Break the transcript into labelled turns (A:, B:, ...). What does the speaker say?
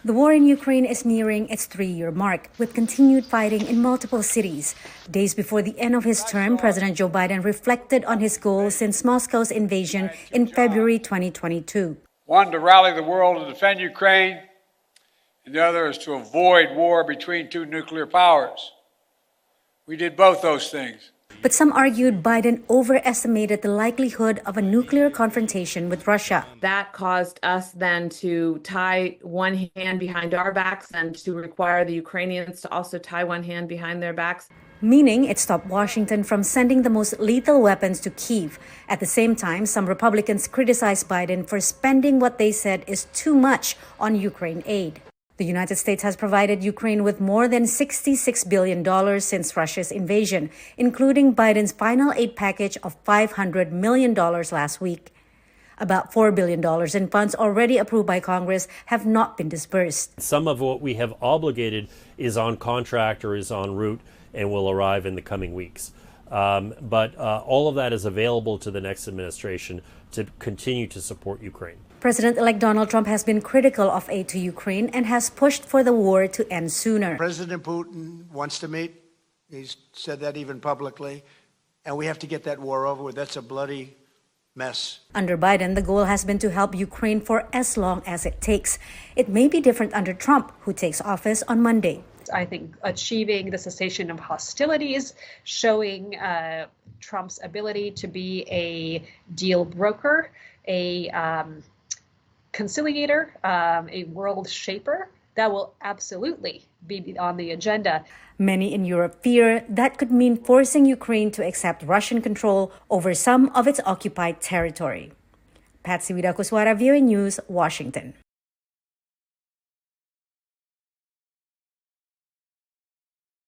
A: The war in Ukraine is nearing its 3-year mark, with continued fighting in multiple cities. Days before the end of his term, President Joe Biden reflected on his goals since Moscow's invasion in February 2022.
B: One, to rally the world to defend Ukraine, and the other is to avoid war between two nuclear powers. We did both those things.
A: But some argued Biden overestimated the likelihood of a nuclear confrontation with Russia.
C: That caused us then to tie one hand behind our backs and to require the Ukrainians to also tie one hand behind their backs.
A: Meaning it stopped Washington from sending the most lethal weapons to Kyiv. At the same time, some Republicans criticized Biden for spending what they said is too much on Ukraine aid. The United States has provided Ukraine with more than $66 billion since Russia's invasion, including Biden's final aid package of $500 million last week. About $4 billion in funds already approved by Congress have not been disbursed.
D: Some of what we have obligated is on contract or is en route and will arrive in the coming weeks. But all of that is available to the next administration to continue to support Ukraine.
A: President-elect Donald Trump has been critical of aid to Ukraine and has pushed for the war to end sooner.
E: President Putin wants to meet. He's said that even publicly. And we have to get that war over with. That's a bloody mess.
A: Under Biden, the goal has been to help Ukraine for as long as it takes. It may be different under Trump, who takes office on Monday.
F: I think achieving the cessation of hostilities, showing Trump's ability to be a deal broker, a conciliator, a world shaper, that will absolutely be on the agenda.
A: Many in Europe fear that could mean forcing Ukraine to accept Russian control over some of its occupied territory. Patsy Widakuswara, VOA News, Washington.